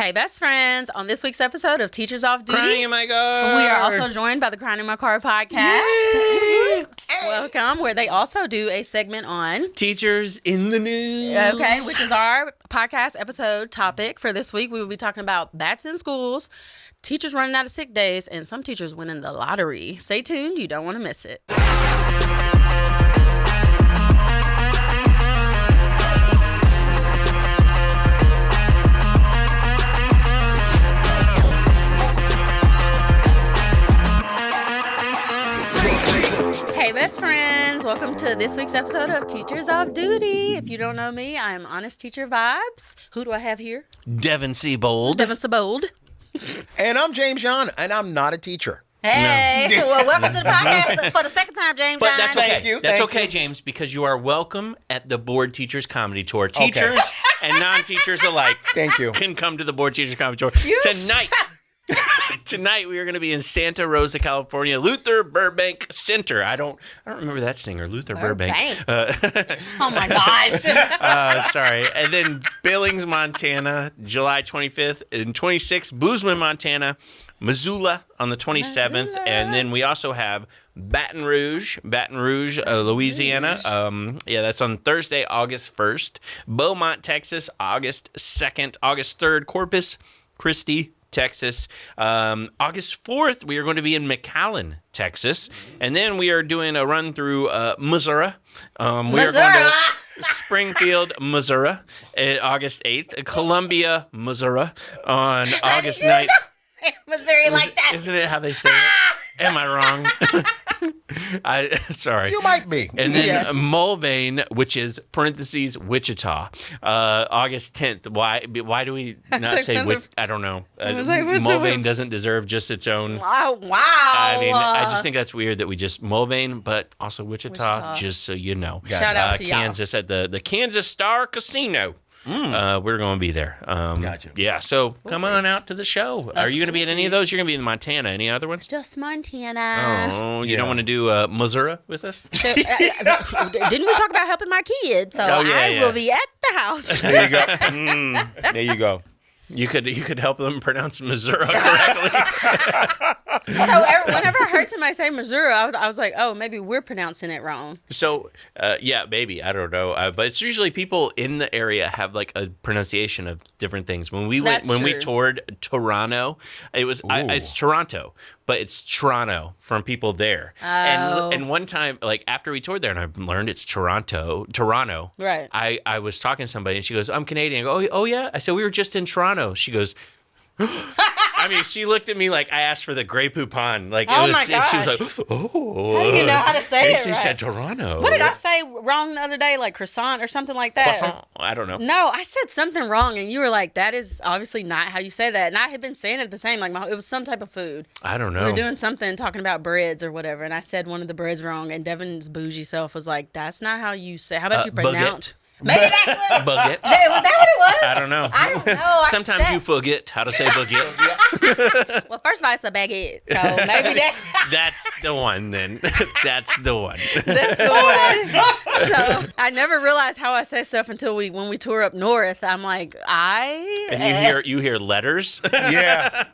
Hey, best friends. On this week's episode of Teachers Off Duty, Crying in My Car. we are also joined by the Crying in My Car podcast. Hey. Welcome, where they also do a segment on Teachers in the News. Okay, which is our podcast episode topic for this week. We will be talking about bats in schools, teachers running out of sick days, and some teachers winning the lottery. Stay tuned. You don't want to miss it. Hey, best friends. Welcome to this week's episode of Teachers Off Duty. If you don't know me, I'm Honest Teacher Vibes. Who do I have here? Devin Siebold. Devin Siebold. And I'm James Yon, and I'm not a teacher. Hey, well, welcome to the podcast for the second time, James. But that's okay. Thank you. That's Thank okay, you. James, because you are welcome at the Board Teachers Comedy Tour. Teachers and non-teachers alike Thank you. can come to the Board Teachers Comedy Tour. Tonight we are going to be in Santa Rosa, California, Luther Burbank Center. I don't remember that singer, Luther Burbank. Oh my gosh. Sorry. And then Billings, Montana, July 25th, and 26th, Bozeman, Montana, Missoula on the 27th, and then we also have Baton Rouge, Louisiana. That's on Thursday, August 1st. Beaumont, Texas, August 2nd. August 3rd, Corpus Christi, Texas. August 4th, we are going to be in McAllen, Texas. And then we are doing a run through Missouri. We are going to Springfield, Missouri, August 8th. Columbia, Missouri on August 9th. Missouri like that. Isn't it how they say it? Am I wrong? Sorry. You might be. And then Yes. Mulvane, which is parentheses Wichita, August 10th. Why do we not say I don't know. was like, what's the- Mulvane doesn't deserve just its own. Oh, wow. I mean, I just think that's weird that we just Mulvane, but also Wichita, just so you know. Shout out to y'all. Kansas at the Kansas Star Casino. We're going to be there. Gotcha. Yeah, so come on out to the show. Are you going to be at any of those? You're going to be in Montana. Any other ones? Just Montana. Oh, you don't want to do Missouri with us? So, didn't we talk about helping my kids? So I will be at the house. There you go. There you go. You could help them pronounce Missouri correctly. So whenever I heard somebody say Missouri, I was like, oh, maybe we're pronouncing it wrong. So, maybe. I don't know. But it's usually people in the area have like a pronunciation of different things. When we we toured Toronto, it's Toronto, but it's Toronto from people there. Oh. And one time, like after we toured there, and I've learned it's Toronto. Right. I was talking to somebody, and she goes, "I'm Canadian." I go, "Oh yeah." I said, "We were just in Toronto." She goes. I mean, she looked at me like I asked for the Grey Poupon. Like Oh it was, my and she was gosh. like, "Oh." How do you know how to say it She right? said Toronto. What did I say wrong the other day? Like croissant or something like that? Croissant? I don't know. No, I said something wrong, and you were like, that is obviously not how you say that. And I had been saying it the same. Like it was some type of food. I don't know. We were doing something talking about breads or whatever, and I said one of the breads wrong, and Devin's bougie self was like, that's not how you say. How about you pronounce? Baguette. Maybe that's what. Baguette. Was that what it was? I don't know. I don't know. Sometimes you forget how to say baguette. Well, first of all, it's a baguette, so maybe that. That's the one then. That's the one. That's the one. So I never realized how I say stuff until when we tour up north. I'm like, And you hear letters Yeah.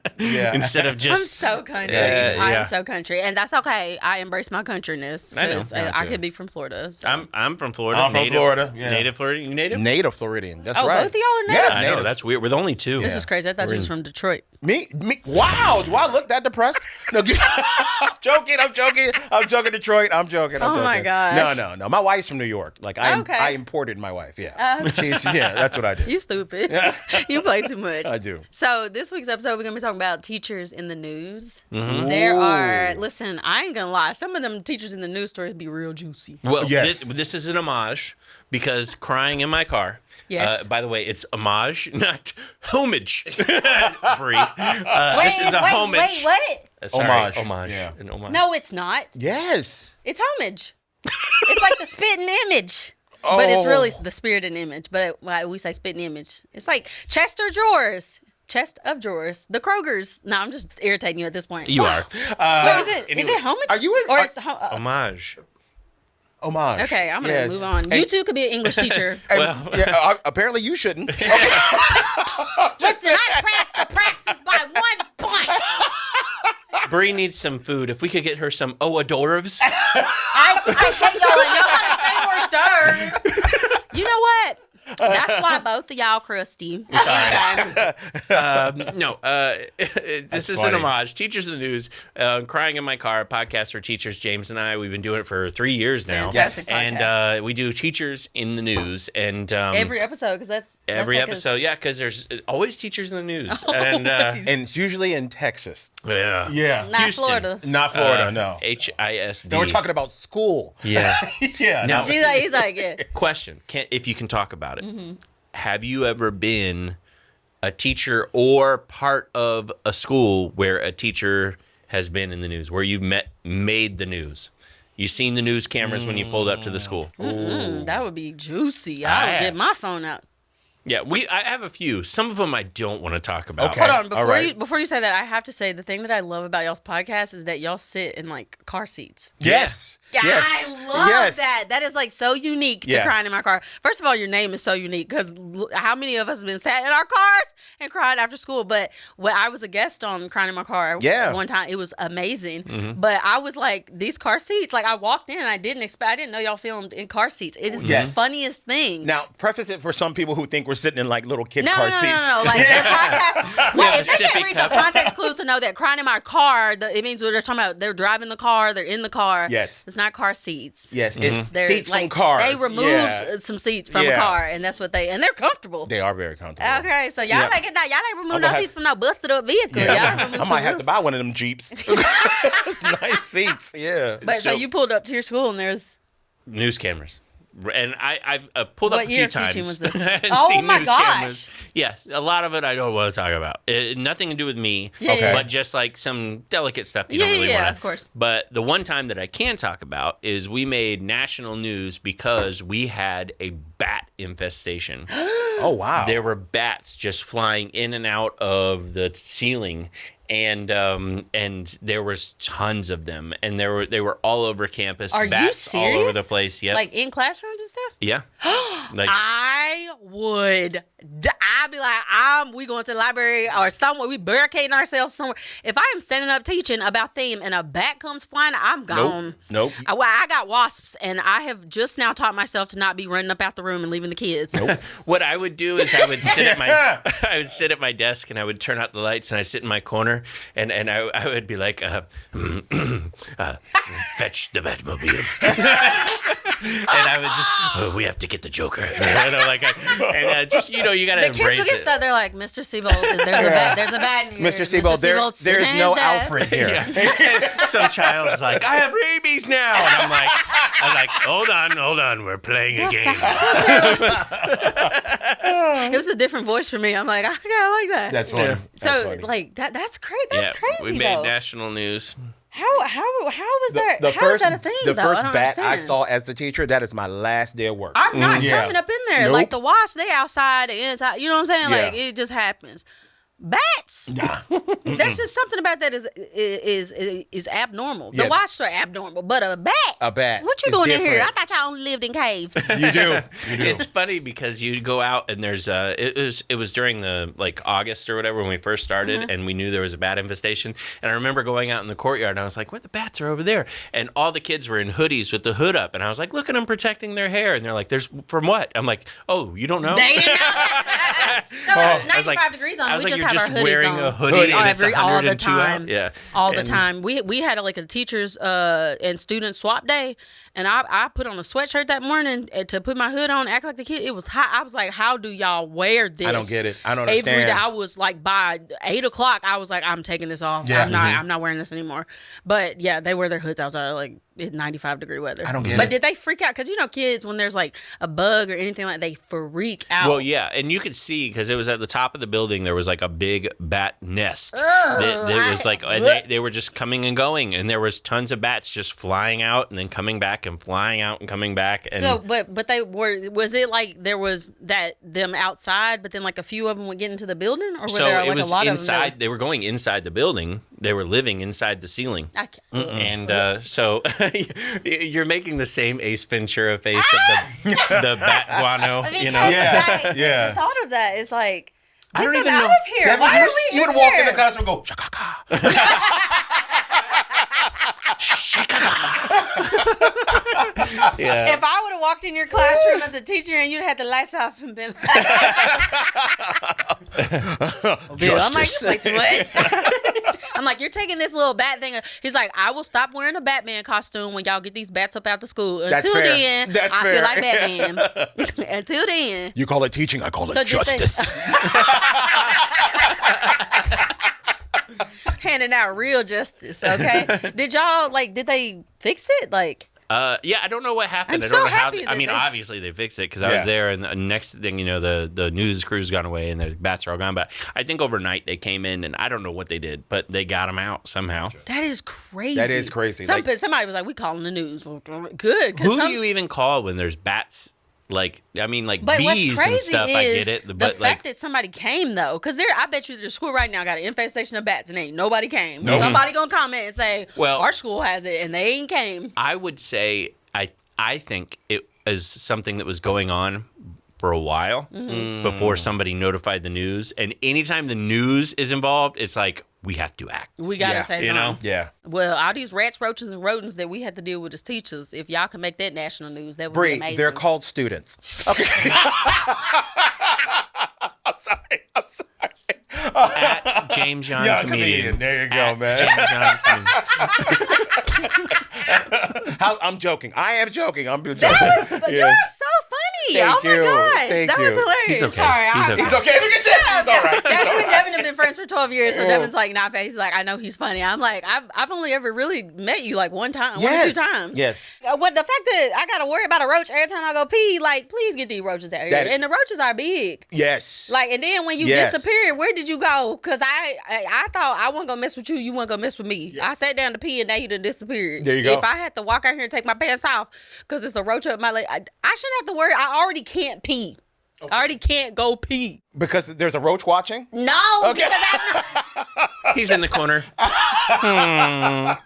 instead of I'm just. so country. Yeah. I'm so country, and that's okay. I embrace my countryness I know. because I could be from Florida. So. I'm from Florida. I'm from Florida, yeah. Native Florida. You native? Native Floridian. That's Oh, right. both of y'all are native? Yeah, I know. native. That's weird. We're the only two. This is crazy. I thought you was from Detroit. Me? Wow. Do I look that depressed? No, I'm joking, Detroit. I'm joking. Oh, my gosh. No. My wife's from New York. Like I imported my wife. Yeah. That's what I did. You stupid. You play too much. I do. So this week's episode, we're going to be talking about teachers in the news. Mm-hmm. There are, listen, I ain't going to lie. Some of them teachers in the news stories be real juicy. Well, Yes. this is an homage because Crying in My Car. Yes. By the way, it's homage, not homage. Bri. This is a homage. Wait, what? Sorry, Homage. Yeah. An homage. No, it's not. Yes. It's homage. It's like the spitting image. But it's really the spirit and image. But we say spitting image. It's like chest of drawers. The Krogers. No, I'm just irritating you at this point. You are. Wait, is it homage? Are you in? Or it's Homage. Homage. okay, I'm going to move on. You two could be an English teacher. Apparently you shouldn't. Listen, I crash Bri needs some food. If we could get her some hors d'oeuvres. I hate y'all. And y'all gotta say hors d'oeuvres. You know what? That's why both of y'all crusty. This is an homage. Teachers in the News, Crying in My Car, podcast for teachers. James and I, we've been doing it for 3 years now. Fantastic And podcast. we do Teachers in the News. And Every episode, because that's every like episode, because there's always teachers in the news. And And usually in Texas. yeah. not Houston. Florida. Not Florida, no. HISD. No, we're talking about school. Yeah. Yeah. Now- He's like, yeah. Question, if you can talk about it. Have you ever been a teacher or part of a school where a teacher has been in the news, where you've made the news? You seen the news cameras when you pulled up to the school? That would be juicy. I I would have. get my phone out. Yeah, I have a few. Some of them I don't want to talk about. Okay. Hold on, All right. before you say that, I have to say the thing that I love about y'all's podcast is that y'all sit in like car seats. Yes. Yeah, Yes. I love Yes. that. That is like so unique to Yeah. Crying in My Car. First of all, your name is so unique because how many of us have been sat in our cars and cried after school? But when I was a guest on Crying in My Car one time, it was amazing. But I was like, these car seats, like I walked in and I didn't know y'all filmed in car seats. It is the Yes. funniest thing. Now, preface it for some people who think we're sitting in like little kid No, car no, no, seats. no, no. Like their podcast. We have Like, a if they sippy can't read cup. the context clues to know that Crying in My Car, it means they're talking about they're driving the car, they're in the car. Yes. It's not car seats. Yes, it's They're seats like from cars. they removed Yeah. some seats from a Yeah. car, and that's what and they're comfortable. They are very comfortable. Okay, so y'all Yeah. ain't removed I'm no gonna have- seats from no busted up vehicle. Yeah. Y'all I removed might some have to real- buy one of them Jeeps. It's nice seats. Yeah. But so So- you pulled up to your school and there's News cameras. And I've pulled up What a year few of teaching times was this? and Oh seen my news gosh. cameras. Yeah, a lot of it I don't want to talk about. Nothing to do with me, Yeah, yeah. but just like some delicate stuff you Yeah, don't really yeah, want to. of course. But the one time that I can talk about is we made national news because we had a bat infestation. Oh, wow. There were bats just flying in and out of the ceiling, and there was tons of them, and they were all over campus. Are you bats all over serious? the place. Yep. like in classrooms and stuff. Yeah. Like I would. I'd be like, we going to the library or somewhere. We barricading ourselves somewhere. If I am standing up teaching about theme and a bat comes flying, I'm gone. Nope. I got wasps, and I have just now taught myself to not be running up out the room and leaving the kids. what I would do is I would sit at my desk and I would turn out the lights and I'd sit in my corner and I would be like, fetch the Batmobile. And I would just, we have to get the Joker. Just, you gotta The kids embrace will get it. so they're like, Mr. Siebold, there's a bat in here. Mr. Siebold, there's sitting at no his desk. Alfred here. Yeah. Some child's like, I have rabies now. And I'm like, hold on, we're playing a game. It was a different voice for me. I'm like, I like that. That's funny. Yeah. That's so funny. like that's crazy. That's crazy. We made though. national news. How was that? The How first, is that a thing? the though? first I don't bat I understand. saw as the teacher, that is my last day of work. I'm not Yeah. coming up in there. Nope. Like the wasp, they outside, the inside. You know what I'm saying? Yeah. Like it just happens. Bats. There's just something about that is abnormal. The Yeah. wasps are abnormal, but a bat. What you is doing in here? I different. thought y'all only lived in caves. You do. It's funny because you go out and there's it was during the like August or whatever when we first started and we knew there was a bat infestation, and I remember going out in the courtyard and I was like, "What, the bats are over there?" And all the kids were in hoodies with the hood up, and I was like, "Look at them protecting their hair," and they're like, "There's from what?" I'm like, "Oh, you don't know?" They didn't know. No, it's I was 95 like- degrees on. I was We like, just "You're have just our hoodies wearing on. a hoodie and it's all the 102 time. out." Yeah, all the And- time. We had like a teachers and student swap day, and I put on a sweatshirt that morning to put my hood on, act like the kid. It was hot. I was like, how do y'all wear this? I don't get it. I don't Every understand. day, I was like, by 8 o'clock, I was like, I'm taking this off. Yeah. I'm not wearing this anymore. But yeah, they wear their hoods outside like in 95-degree weather. I don't get But it. did they freak out? Because kids, when there's like a bug or anything like, they freak out. Well, yeah, and you could see because it was at the top of the building. There was like a big bat nest. It was like and they were just coming and going, and there was tons of bats just flying out and then coming back and flying out and coming back. And So, but they were. Was it like there was them outside, but then like a few of them would get into the building, or were so there it like was a lot inside. of They were going inside the building. They were living inside the ceiling. them? That, And so you're making the same Ace Ventura face of the bat guano, you know? Yeah, yeah. The thought of that is like, I don't get even them know. out of here. Devin, Why you are we you in would walk in here? the classroom and go, shakaka. Yeah. If I would have walked in your classroom as a teacher and you'd had the lights off and been like, Bill, I'm like, you play too much. I'm like, you're taking this little bat thing. He's like, I will stop wearing a Batman costume when y'all get these bats up out the school. Until then, I feel like Batman. Until then. You call it teaching, I call it justice. Handing out real justice, okay? Did they fix it? Yeah, I don't know what happened. I'm I don't so know how. happy that they- Obviously they fixed it because I was there, and the next thing you know, the news crew's gone away and the bats are all gone. But I think overnight they came in, and I don't know what they did, but they got them out somehow. That is crazy. That is crazy. Somebody was like, "We calling the news." Well, good. Who do you even call when there's bats? But But bees what's crazy and stuff. is I get it. the But fact that somebody came though, because I bet you their school right now got an infestation of bats and ain't nobody came. Nope. Somebody gonna comment and say, Well, our school has it and they ain't came. I would say I think it is something that was going on for a while before somebody notified the news. And anytime the news is involved, it's like, we have to act. We gotta say something. You know? Yeah. Well, all these rats, roaches, and rodents that we had to deal with as teachers, if y'all can make that national news, that would be Bri, amazing. they're called students. Okay. I'm sorry. At James Yon Young comedian. There you go, At man. James Yon comedian. I'm joking. I am joking. You're so funny. Thank my you. gosh. Thank that was you. hilarious. He's okay. Sorry. He's okay. He's okay. Look at that. He's all right. Devin and Devin have been friends for 12 years, so Devin's like, nah, he's like, I know he's funny. I'm like, I've only ever really met you like one time, one or two times. Yes. What the fact that I gotta worry about a roach every time I go pee, like, please get these roaches out here. And the roaches are big. Yes. Like, and then when you disappeared, where did you go? Because I thought I wasn't gonna mess with you, you weren't gonna mess with me. I sat down to pee and now you done disappeared. There you go. If I had to walk out here and take my pants off because it's a roach up my leg, I shouldn't have to worry. I already can't pee. Okay. I already can't go pee. Because there's a roach watching? No. Okay. He's in the corner. Now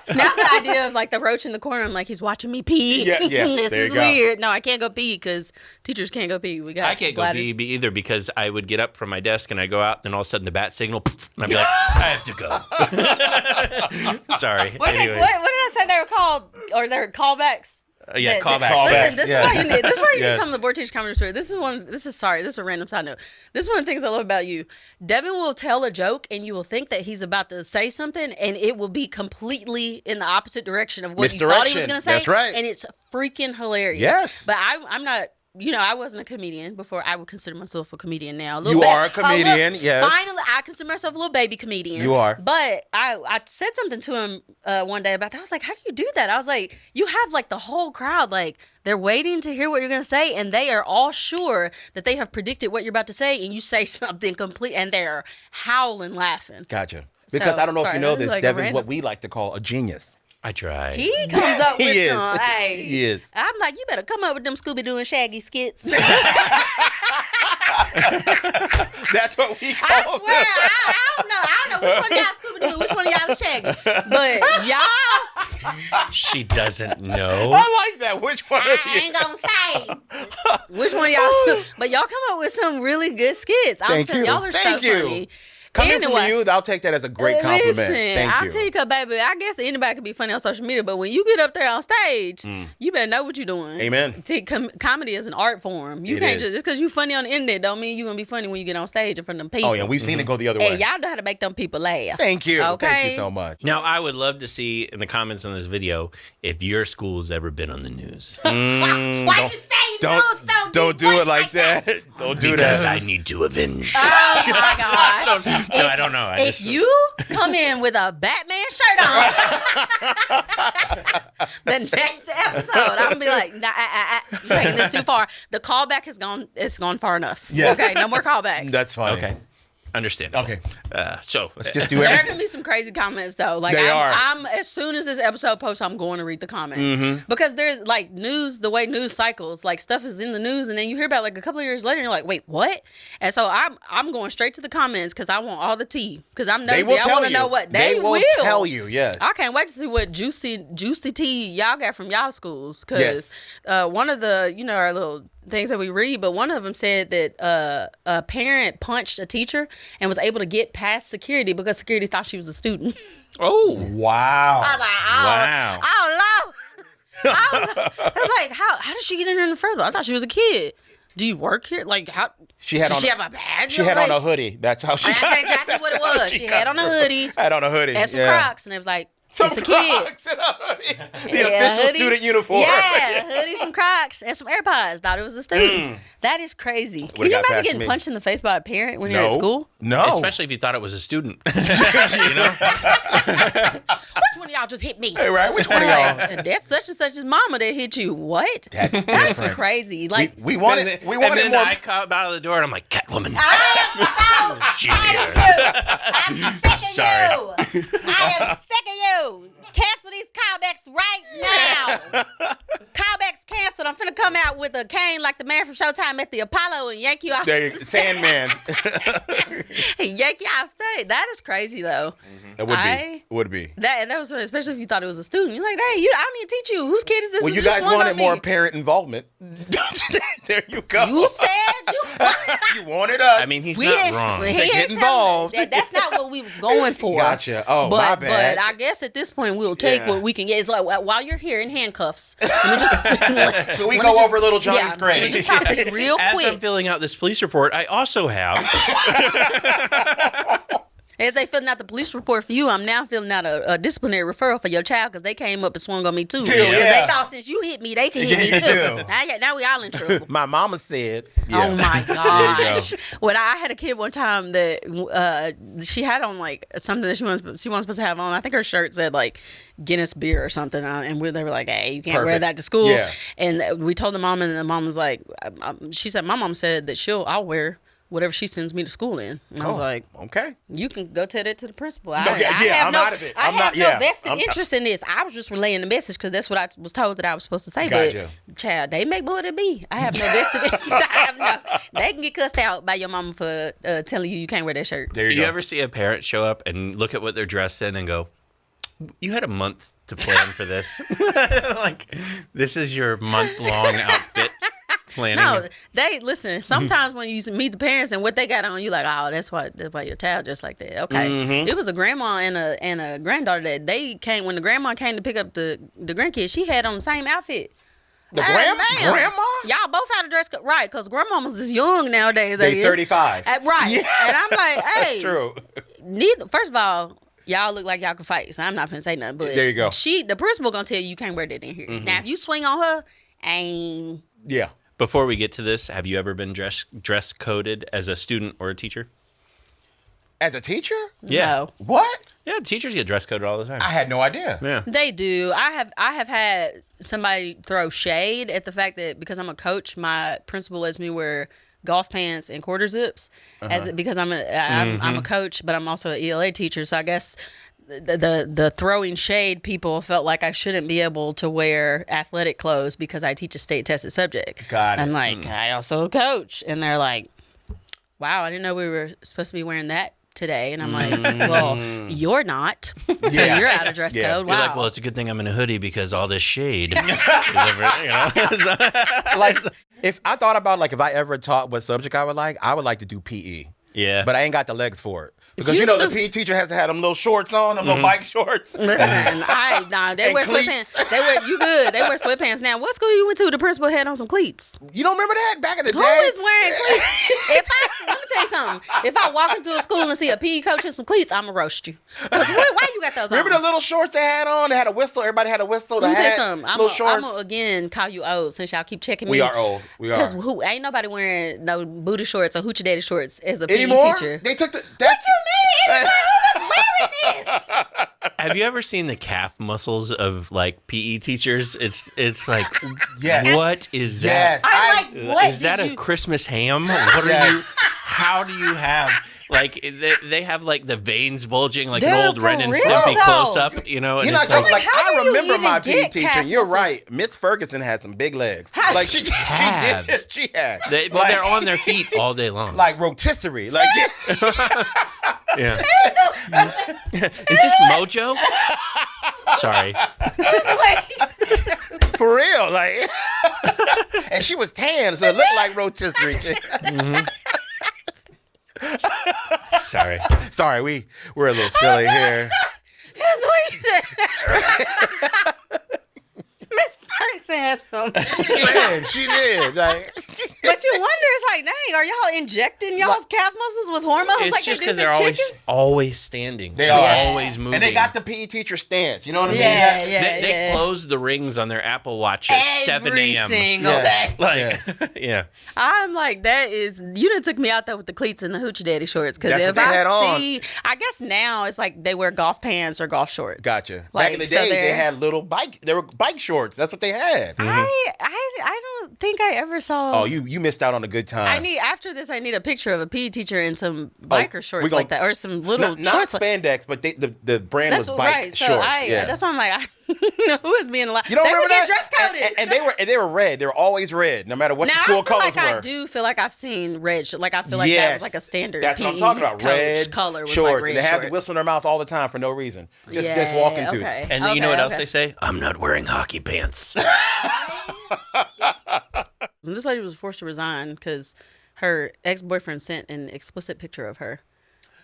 the idea of like the roach in the corner, I'm like, he's watching me pee. Yeah. This There is you go. weird. No, I can't go pee because teachers can't go pee. I can't go pee either because I would get up from my desk and I go out, then all of a sudden the bat signal, poof, and I'd be like, I have to go. Sorry. What did I say they were called? Or they're callbacks? Callbacks. Listen, this is why you need. This is why you need Yes. to come to the Board Teacher Comedy Story. This is a random side note. This is one of the things I love about you. Devin will tell a joke and you will think that he's about to say something and it will be completely in the opposite direction of what you thought he was going to say. That's right. And it's freaking hilarious. Yes. But I'm not. I wasn't a comedian before. I would consider myself a comedian now. You are a comedian, yes. Finally, I consider myself a little baby comedian. You are. But I said something to him one day about that. I was like, how do you do that? I was like, you have like the whole crowd, like they're waiting to hear what you're going to say. And they are all sure that they have predicted what you're about to say. And you say something complete and they're howling laughing. Gotcha. Because I don't know if you know this, like Devin's what we like to call a genius. I try. He comes up with He is. some. Hey, He is. I'm like, you better come up with them Scooby-Doo and Shaggy skits. That's what we call I swear, I don't know which one of y'all Scooby-Doo, which one of y'all is Shaggy. But y'all, She doesn't know. I like that. Which one of I you? ain't gonna say which one of y'all. But y'all come up with some really good skits. Thank you. Y'all are Thank so you. funny. Coming from you, I'll take that as a great compliment. Listen, Thank I'll you. tell you, cause baby, I guess anybody can be funny on social media, but when you get up there on stage, you better know what you're doing. Amen. Comedy is an art form. You It can't is. just because you funny on the internet don't mean you're gonna be funny when you get on stage in front of them people. Oh, yeah, we've seen it go the other Hey, way. y'all know how to make them people laugh. Thank you. Okay. Thank you so much. Now, I would love to see in the comments on this video if your school's ever been on the news. Why you say Don't do it like that. Don't do Because that. I need to avenge. Oh my gosh. No, I don't know. If you come in with a Batman shirt on, the next episode, I'm gonna be like, nah, you're taking this too far. The callback has gone. It's gone far enough. Yes. Okay, no more callbacks. That's fine. Okay. Understand. Okay. So Let's just do There everything. can be some crazy comments though. Like They are. I'm as soon as this episode posts, I'm going to read the comments because there's like news. The way news cycles, like stuff is in the news, and then you hear about it, like a couple of years later, and you're like, wait, what? And so I'm going straight to the comments because I want all the tea because I'm They nosy. will I tell want to you. know what They will tell you, yes. I can't wait to see what juicy tea y'all got from y'all schools because Yes. one of the our little things that we read, but one of them said that a parent punched a teacher and was able to get past security because security thought she was a student. Oh, Wow. I was like, wow. I don't know. I was like, how did she get in here in the first place? I thought she was a kid. Do you work here? Like, how? She had did on, she have a badge? She had on a hoodie. That's how she got. That's exactly what it was. She had on a hoodie. Had on a hoodie. And some Crocs, and it was like, it's a kid. Crocs and a hoodie. The official hoodie. student uniform. Yeah, hoodie, some Crocs, and some AirPods. Thought it was a student. That is crazy. Can you got imagine past getting me. punched in the face by a parent when you're at school? No. Especially if you thought it was a student. You know? Which one of y'all just hit me? Hey, right? Which one of y'all? That's such and such's mama that hit you. What? That's That's different. crazy. Like, We wanted and more. then I come out of the door and I'm like, Catwoman. She's here. I'm sick Sorry. of you. I am sick of you. Cancel these callbacks right now. Callbacks canceled. I'm finna come out with a cane like the man from Showtime at the Apollo and yank you off. There you go. Sandman. Yank you off stage. That is crazy though. It would be. That was especially if you thought it was a student. You're like, hey, I don't need to teach you. Whose kid is this? Well, Is you this guys one wanted on more me? parent involvement. There you go. You said you. You wanted us. I mean, he's We not didn't- wrong. he To ain't get telling- involved. That's not what we was going for. Gotcha. Oh, but, my bad. But I guess at this point we'll take Yeah. what we can get. It's like while you're here in handcuffs, let me just. Can we let go me over Little Johnny's Let me grave? just talk to you real As quick. I'm filling out this police report, I also have. As they filling out the police report for you, I'm now filling out a disciplinary referral for your child because they came up and swung on me too. Because yeah. they thought since you hit me, they can hit Yeah, me too. too. Now we all in trouble. My mama said. Oh my gosh! There When I had a kid one time that she had on like something that she wasn't supposed to have on. I think her shirt said like Guinness beer or something, and they were like, "Hey, you can't wear Perfect. that to school." Yeah. And we told the mom, and the mom was like, "She said my mom said that I'll wear whatever she sends me to school in." And I was like, Okay. "You can go tell that to the principal." I'm out of it. I I'm have not- no yeah. vested I'm- interest in this. I was just relaying the message because that's what I was told that I was supposed to say. Gotcha. But child, they make more than me. I have no vested. They can get cussed out by your mama for telling you can't wear that shirt. There You go. ever see a parent show up and look at what they're dressed in and go, you had a month to plan for this? Like, this is your month-long outfit planning. No, they listen. Sometimes when you meet the parents and what they got on, you like, oh, that's why your child just like that. Okay, It was a grandma and a granddaughter that they came when the grandma came to pick up the grandkids. She had on the same outfit. The Ma'am. grandma? Y'all both had a dress code, right? Because grandmamas is young nowadays. They 35. Right? Yeah. And I'm like, hey, That's true. neither. First of all, y'all look like y'all can fight, so I'm not finna say nothing. But There you go. The principal gonna tell you can't wear that in here. Now, if you swing on her, ain't. Yeah. Before we get to this, have you ever been dress coded as a student or a teacher? As a teacher? Yeah. No. What? Yeah, teachers get dress coded all the time. I had no idea. Yeah. They do. I have had somebody throw shade at the fact that because I'm a coach, my principal lets me wear golf pants and quarter zips because I'm a coach, but I'm also an ELA teacher. So I guess the throwing shade people felt like I shouldn't be able to wear athletic clothes because I teach a state tested subject. Got it. I'm like, I also coach, and they're like, wow, I didn't know we were supposed to be wearing that today. And I'm like, well, you're not. So Yeah. you're out of dress Yeah. code. You're Wow. like, well, it's a good thing I'm in a hoodie because all this shade is over, you know? Like, if I thought about, like, if I ever taught what subject I would like to do PE. Yeah. But I ain't got the legs for it. Because, used the to- PE teacher has to have them little shorts on, them little bike shorts. Listen, they And wear cleats. sweatpants. You good. They wear sweatpants. Now, what school you went to? The principal had on some cleats. You don't remember that? Back in the Who day? is wearing cleats? Let me tell you something. If I walk into a school and see a PE coach in some cleats, I'm going to roast you. Because why you got those Remember on? the little shorts they had on? They had a whistle. Everybody had a whistle. Let me They tell you had something. I'm little shorts. going to again call you old since y'all keep checking me. We are old. We are. Because ain't nobody wearing no booty shorts or hoochie daddy shorts as a PE Anymore? teacher. They took the... What you mean? Anymore? Who was wearing this? Have you ever seen the calf muscles of like PE teachers? It's like, Yes. what is Yes. that? I'm like, what Is that did a you... Christmas ham? What are Yes. you? How do you have like they have like the veins bulging like Dude, an old for Ren and real, Stimpy though. close up, you know? You're And not it's talking like, like, how do I you remember even my PE get teacher. calf You're muscles? right. Miss Ferguson had some big legs. Like she Calves. did. She had. well, they're on their feet all day long. Like rotisserie. Like yeah. Is this Mojo? Sorry. for real. Like And she was tan, so it looked like rotisserie chicken. Sorry, we're a little silly here. That's what he said. Miss Parks has some. Man, she did. Like, but you wonder, it's like, dang, are y'all injecting y'all's calf muscles with hormones? It's like just because they're always standing. They are always moving. And they got the PE teacher stance. You know what I mean? Yeah, They close the rings on their Apple Watch at 7 a.m. Every single day. Like, yeah. I'm like, that is, you done took me out there with the cleats and the hoochie daddy shorts. Because if I see, I guess now it's like they wear golf pants or golf shorts. Gotcha. Like, Back in the so day, they had they were bike shorts. That's what they had. I don't think I ever saw. Oh, you missed out on a good time. After this, I need a picture of a PE teacher in some biker shorts like that, or some little not shorts. spandex, but the brand was bike right. So shorts. That's why I'm like, who is being allowed? You don't they remember would get that? dress coded, and they were red. They were always red, no matter what the school colors were. I do feel like I've seen red. Like I feel like that was like a standard. That's what I'm PE talking about. Red color was shorts, like red and they had the shorts. whistle in their mouth all the time for no reason. Just walking through. And then you know what else they say? I'm not wearing hockey pants. This lady was forced to resign because her ex-boyfriend sent an explicit picture of her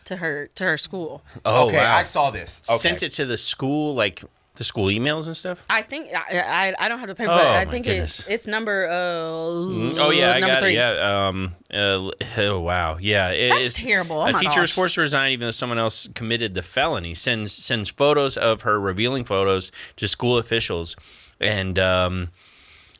to her school. Oh, okay, wow. I saw this. Okay. Sent it to the school, like the school emails and stuff. I think I don't have the paper, but I think it's number. Oh yeah, I got 3. It. Yeah. Oh wow. Yeah. That's terrible. Oh, a teacher was forced to resign even though someone else committed the felony. Sends photos of her, revealing photos to school officials, and.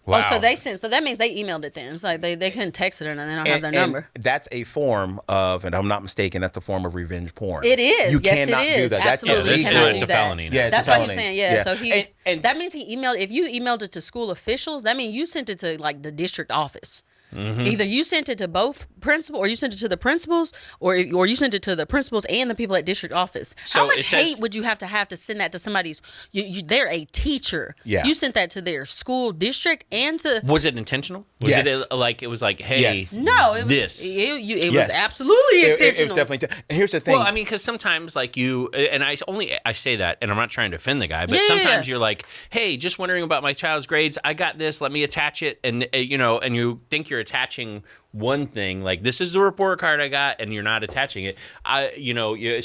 Wow. Oh, so that means they emailed it then. It's like they couldn't text it or nothing. They don't have their number. That's a form of, and I'm not mistaken, that's a form of revenge porn. It is. You yes, cannot it is. do that. Absolutely. That's illegal. It's a felony. Yeah, that's what he's saying. Yeah. So he and that means he emailed. If you emailed it to school officials, that means you sent it to like the district office. Mm-hmm. Either you sent it to both principal, or you sent it to the principals, or you sent it to the principals and the people at district office. So how much hate would you have to send that to somebody's? They're a teacher. Yeah. You sent that to their school district and to. Was it intentional? Was it like it was like, hey, yes. No, it was this. It was absolutely intentional. It was definitely. And here's the thing. Well, I mean, because sometimes like I say that, and I'm not trying to offend the guy, but sometimes you're like, hey, just wondering about my child's grades. I got this. Let me attach it, and and you think you're attaching one thing, like this is the report card I got, and you're not attaching it.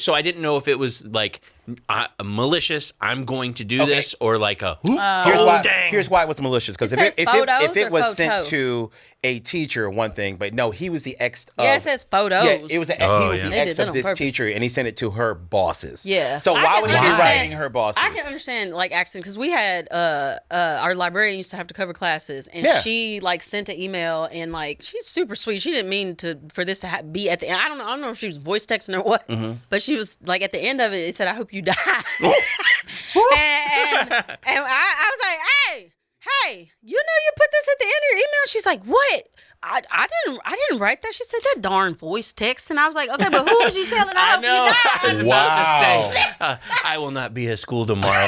So I didn't know if it was like malicious. I'm going to do this, or like a here's why it was malicious. Because if it was sent to a teacher, one thing, but no, he was the ex. It says photos. Yeah, he was the ex of this teacher, and he sent it to her bosses. Yeah. So why would he be writing her bosses? I can understand like accent because we had our librarian used to have to cover classes, and she like sent an email, and like she's super sweet. She didn't mean for this to be at the end. I don't know if she was voice texting or what, but she was like at the end of it. It said, "I hope you die," and I was like, hey, you know you put this at the end of your email? She's like, what? I didn't write that. She said that darn voice text, and I was like, okay, but who was you telling? I hope you die. I was about to say, I will not be at school tomorrow.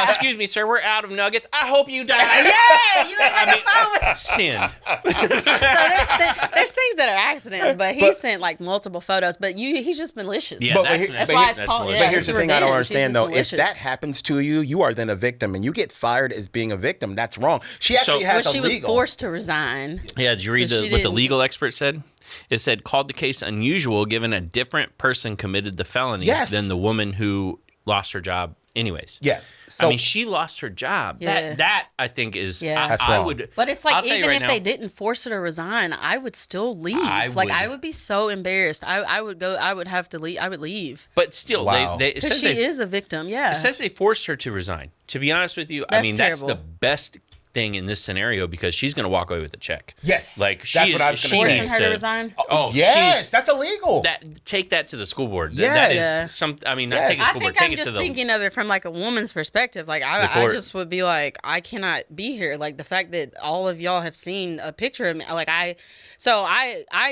Excuse me, sir, we're out of nuggets. I hope you die. Yeah, you ain't got your phone with sin. So there's things that are accidents, but he sent like multiple photos. But he's just malicious. Yeah, that's why it's called. But here's the thing I don't understand though. If that happens to you, you are then a victim, and you get fired as being a victim. That's wrong. She actually has a legal. She was forced to resign. Yeah, did you read what the legal expert said? It said, called the case unusual given a different person committed the felony than the woman who lost her job anyways. Yes. So, I mean, she lost her job. Yeah. That I think is, that's wrong. I would. But it's like, even if they didn't force her to resign, I would still leave. I would be so embarrassed. I would go, I would have to leave. I would leave. But still, it says she is a victim. Yeah. It says they forced her to resign. To be honest with you, I mean, that's the best thing in this scenario because she's going to walk away with a check. Yes. Like that's what I was going to say. Forcing her to resign? Oh, yes. That's illegal. Take that to the school board. Yes. That is some, I mean, not take it to the school board, take it to the... I'm just thinking of it from like a woman's perspective. Like I just would be like, I cannot be here. Like the fact that all of y'all have seen a picture of me. Like I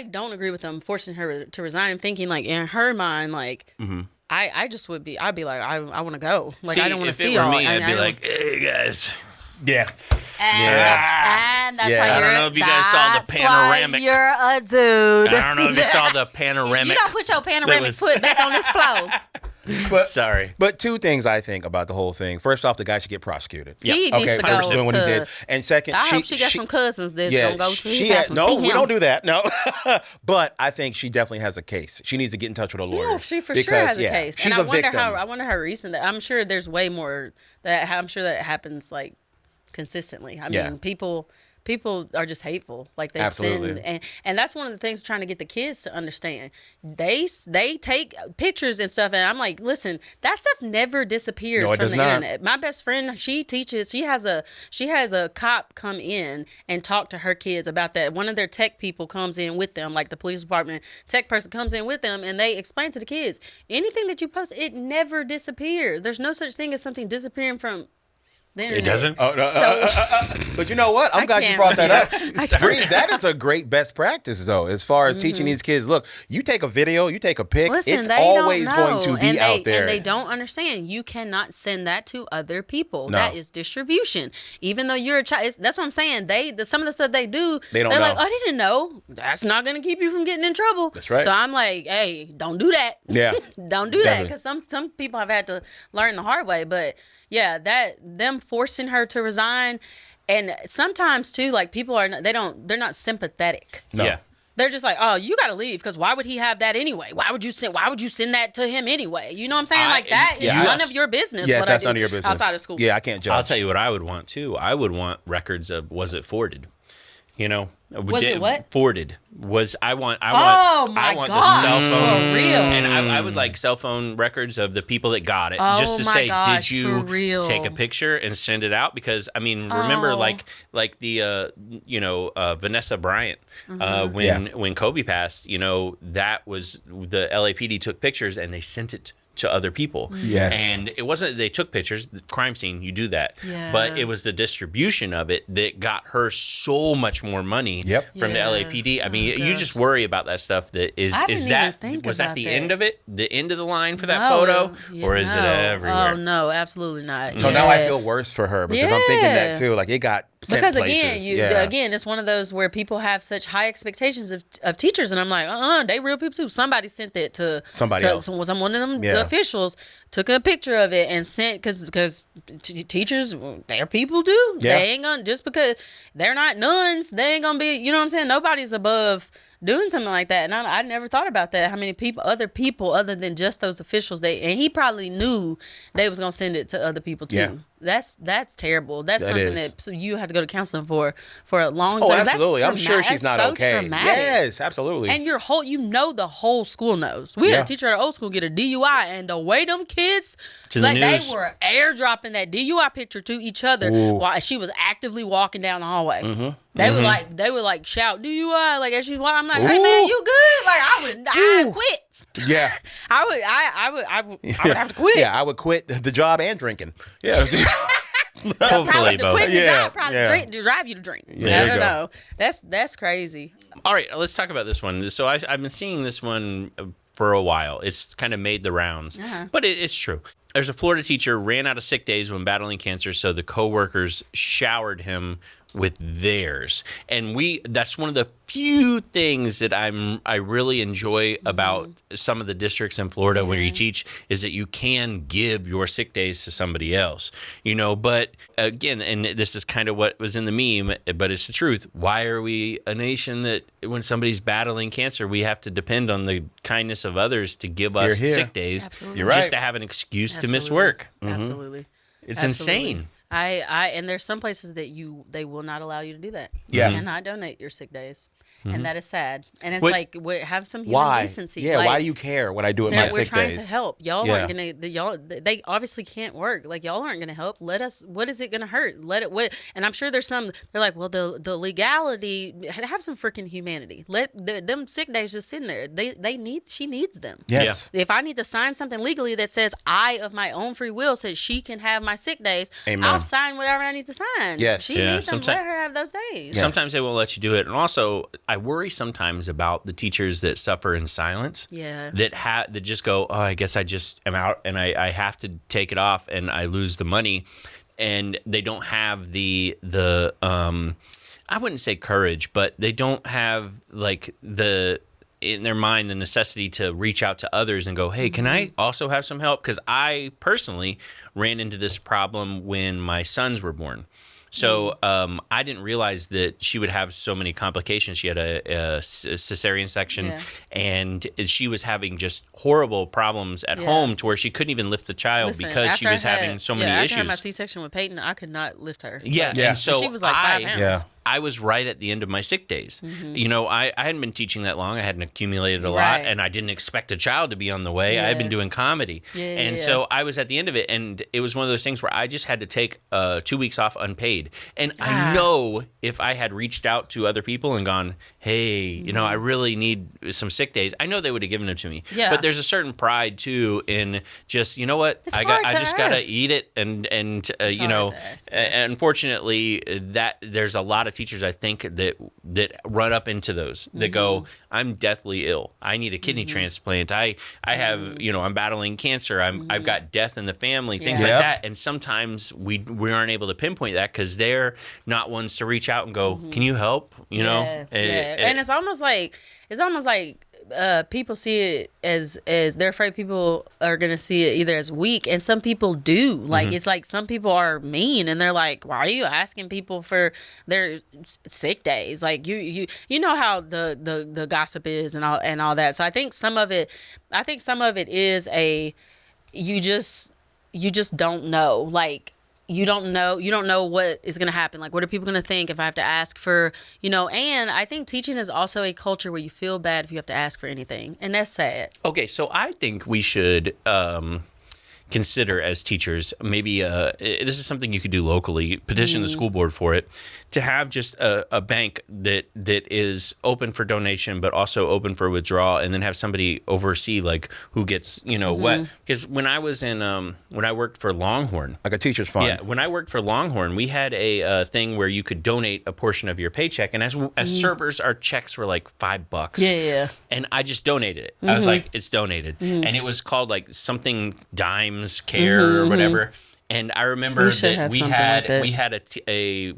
don't agree with them forcing her to resign. I'm thinking like in her mind, like, I just would be, I'd be like, I want to go. Like, I don't want to see y'all. If it were me, I'd be like, hey guys. Yeah. And that's why I don't know if you guys saw the panoramic. You're a dude. I don't know if you saw the panoramic. You don't put your panoramic foot back on this floor. But Sorry. But two things I think about the whole thing. First off, the guy should get prosecuted. He needs to go 100% doing what he to- did. And second, I hope she got some cousins that's yeah, gonna go to she his house had, and no, feed we him. don't do that. No, but I think she definitely has a case. She needs to get in touch with a lawyer. No, she for sure has a case, she's and I a wonder victim. how. I wonder how recent that. I'm sure there's way more that. I'm sure that happens like consistently. I Yeah. mean, people are just hateful. Like they Absolutely. send, and that's one of the things trying to get the kids to understand. They take pictures and stuff, and I'm like, listen, that stuff never disappears No, it from does the not. internet. My best friend, she teaches. She has a cop come in and talk to her kids about that. One of their tech people comes in with them, like the police department tech person comes in with them, and they explain to the kids, anything that you post, it never disappears. There's no such thing as something disappearing from the internet. It doesn't? Oh, no, So but you know what? I'm I glad you can't. brought that up. Bree, that is a great best practice, though, as far as teaching these kids. Look, you take a video, you take a pic, listen, it's they always don't know. going to be and out there. And they don't understand. You cannot send that to other people. No. That is distribution. Even though you're a child, that's what I'm saying. Some of the stuff they do, They don't they're know. like, I didn't know. That's not going to keep you from getting in trouble. That's right. So I'm like, hey, don't do that. Yeah. Don't do that, Definitely. because some people have had to learn the hard way. But yeah, them forcing her to resign, and sometimes too, like people they're not sympathetic. No. Yeah. They're just like, oh, you got to leave, because why would he have that anyway? Why would you send that to him anyway? You know what I'm saying? Like that is yeah, none yes. of your business. Yes, what that's I do none of your business. outside of school. Yeah, I can't judge. I'll tell you what I would want too. I would want records of, was it forwarded? You know, Was it what? Forwarded? I want Oh my the God, cell phone. for real. And I would like cell phone records of the people that got it, Oh just to my say, gosh, did you for real. take a picture and send it out? Because I mean, remember, Oh. like the Vanessa Bryant Mm-hmm. when Kobe passed, that was the LAPD took pictures and they sent it to other people. Yes. And it wasn't they took pictures, the crime scene, you do that. Yeah. But it was the distribution of it that got her so much more money Yep. from Yeah. the LAPD. I mean, Oh, you gosh. just worry about that stuff. That is I is didn't that even think was that about the that. end of it? The end of the line for that No, photo? yeah, Or is it no. everywhere? Oh no, absolutely not. So now I feel worse for her because I'm thinking that Yeah. too. Like it got sent Because places. again, it's one of those where people have such high expectations of teachers, and I'm like, they real people too. Somebody sent that to Somebody else. Was one of them Yeah. officials took a picture of it and sent because teachers, they're people too. Yeah. They ain't gonna, just because they're not nuns, they ain't gonna be. You know what I'm saying? Nobody's above doing something like that. And I never thought about that. How many other people other than just those officials, and he probably knew they was gonna send it to other people too. Yeah. That's terrible. That's That something is. that you have to go to counseling for a long Oh, time. That's absolutely. I'm sure she's not so okay. traumatic. Yes, absolutely. And the whole school knows. We had Yeah. a teacher at our old school get a DUI, and the way them kids, To the like news. they were airdropping that DUI picture to each other while she was actively walking down the hallway. Mm-hmm. They would like shout DUI like as she walked. I'm like, hey man, you good? Like I'd quit. yeah. I would have to quit. Yeah, I would quit the job and drinking. Yeah. Hopefully Probably to both. quit the Yeah, job, probably yeah. to drive you to drink. there I you don't go. know. That's crazy. All right, let's talk about this one. So I've been seeing this one for a while. It's kind of made the rounds, but it's true. There's a Florida teacher ran out of sick days when battling cancer, so the coworkers showered him with theirs. And that's one of the few things that I really enjoy about some of the districts in Florida where you teach is that you can give your sick days to somebody else, but again, and this is kind of what was in the meme, but it's the truth. Why are we a nation that when somebody's battling cancer, we have to depend on the kindness of others to give us Hear, hear. sick days Absolutely. You're just right. to have an excuse to miss Absolutely. work? Absolutely. It's Absolutely. insane. And there's some places that they will not allow you to do that. Yeah. You cannot donate your sick days. And that is sad. And it's What- like, have some human Why? decency. Yeah, like, why do you care what I do with my we're sick trying days? to help. Y'all Yeah. aren't gonna. They obviously can't work. Like y'all aren't gonna help. Let us. What is it gonna hurt? Let it. What? And I'm sure there's some. They're like, well, the legality. Have some freaking humanity. Let them sick days just sitting there. She needs them. Yes. If I need to sign something legally that says I, of my own free will, says she can have my sick days, Amen. I'll sign whatever I need to sign. Yes. She Yeah, needs them. sometime- Let her have those days. Yeah. Sometimes they won't let you do it. And also, I worry sometimes about the teachers that suffer in silence. Yeah. That just go, oh, I guess I just am out and I have to take it off and I lose the money. And they don't have the I wouldn't say courage, but they don't have like the in their mind the necessity to reach out to others and go, hey, can I also have some help? Because I personally ran into this problem when my sons were born. So I didn't realize that she would have so many complications. She had a cesarean section, and she was having just horrible problems at home to where she couldn't even lift the child because she was having so many issues. After I had my C-section with Peyton, I could not lift her. Yeah, and so she was like 5 pounds. Yeah. I was right at the end of my sick days. You know, I hadn't been teaching that long. I hadn't accumulated a lot, and I didn't expect a child to be on the way. I had been doing comedy. So I was at the end of it, and it was one of those things where I just had to take 2 weeks off unpaid. And I know if I had reached out to other people and gone, hey, you know, I really need some sick days, I know they would have given them to me. Yeah. But there's a certain pride, too, in just, you know what, I just got to eat it. And you know, unfortunately, that there's a lot of teachers, I think, that run up into those that go, I'm deathly ill. I need a kidney transplant. I have, you know, I'm battling cancer. I've got death in the family, things like that. And sometimes we aren't able to pinpoint that because they're not ones to reach out and go, can you help? You know? And it's almost like people see it as they're afraid people are going to see it either as weak, and some people do. Like it's like some people are mean and they're like, why are you asking people for their sick days? Like you know how the gossip is and all that. So I think some of it is you just don't know. Like you don't know what is going to happen. Like, what are people going to think if I have to ask for, you know, and I think teaching is also a culture where you feel bad if you have to ask for anything. And that's sad. Okay. So I think we should, consider as teachers, maybe this is something you could do locally, petition the school board for it, to have just a bank that is open for donation but also open for withdrawal, and then have somebody oversee like who gets, you know, what. Because when I was in when I worked for Longhorn, like a teacher's fund. Yeah, when I worked for Longhorn, we had a thing where you could donate a portion of your paycheck, and as servers, our checks were like $5. Yeah. And I just donated it. I was like, it's donated, and it was called like something Dimes Care or whatever. And I remember that we had a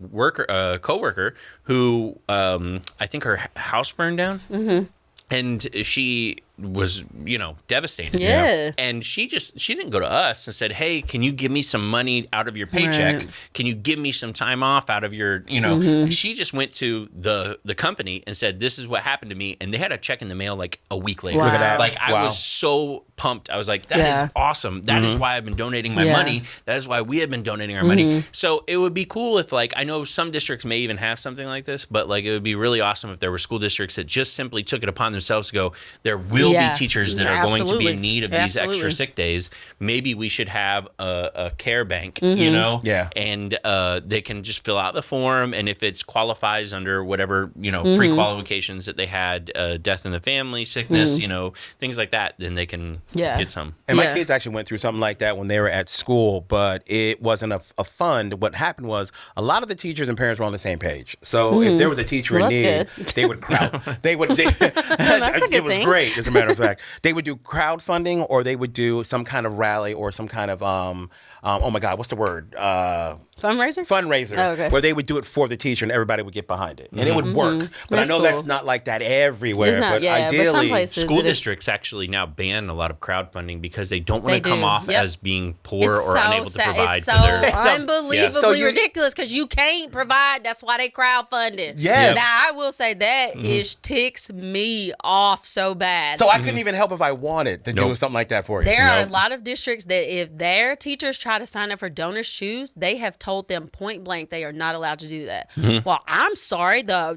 coworker who I think her house burned down, and she was, you know, devastated. Yeah. And she didn't go to us and said, hey, can you give me some money out of your paycheck? Right. Can you give me some time off out of your, you know, she just went to the company and said, this is what happened to me. And they had a check in the mail like a week later. Wow. Look at that. Like I was so pumped. I was like, that is awesome. That is why I've been donating my money. That is why we have been donating our money. So it would be cool if, like, I know some districts may even have something like this, but like it would be really awesome if there were school districts that just simply took it upon themselves to go, there will be teachers that are going to be in need of these extra sick days. Maybe we should have a care bank, you know? Yeah. And they can just fill out the form, and if it qualifies under whatever, you know, pre-qualifications that they had, death in the family, sickness, you know, things like that, then they can get some. And my kids actually went through something like that when they were at school, but it wasn't a fund. What happened was a lot of the teachers and parents were on the same page. So if there was a teacher in need, they would it was great, as a matter of fact. They would do crowdfunding, or they would do some kind of rally or some kind of oh my God, what's the word? Fundraiser, where they would do it for the teacher and everybody would get behind it. And it would work. But I know that's not like that everywhere. But ideally, school districts actually now ban a lot of crowdfunding because they don't want to come off as being poor or unable to provide. It's so unbelievably ridiculous because you can't provide. That's why they crowdfunding. Yes. Now, I will say that ticks me off so bad. So I couldn't even help if I wanted to do something like that for you. There are a lot of districts that if their teachers try to sign up for Donors Choose, they have told them point blank they are not allowed to do that. Well, I'm sorry, the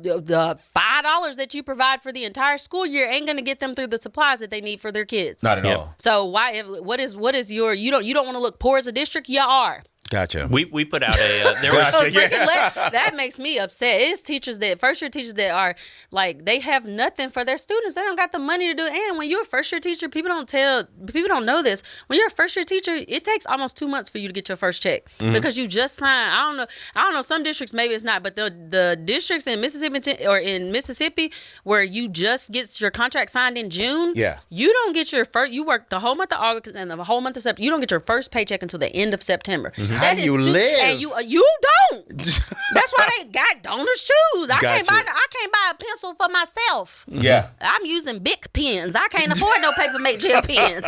$5 that you provide for the entire school year ain't going to get them through the supplies that they need for their kids. Not at all. So what is your you don't want to look poor as a district? You are. Gotcha. We put out a there was that makes me upset. It's teachers that first year teachers that are like they have nothing for their students. They don't got the money to do it. And when you're a first year teacher, people don't know this. When you're a first year teacher, it takes almost 2 months for you to get your first check because you just signed. I don't know. Some districts maybe it's not, but the districts in Mississippi where you just get your contract signed in June. Yeah. You don't get your first. You work the whole month of August and the whole month of September. You don't get your first paycheck until the end of September. How do you live? And you don't. That's why they got donors choose. I can't buy a pencil for myself. Yeah. I'm using Bic pens. I can't afford no paper mate gel pens.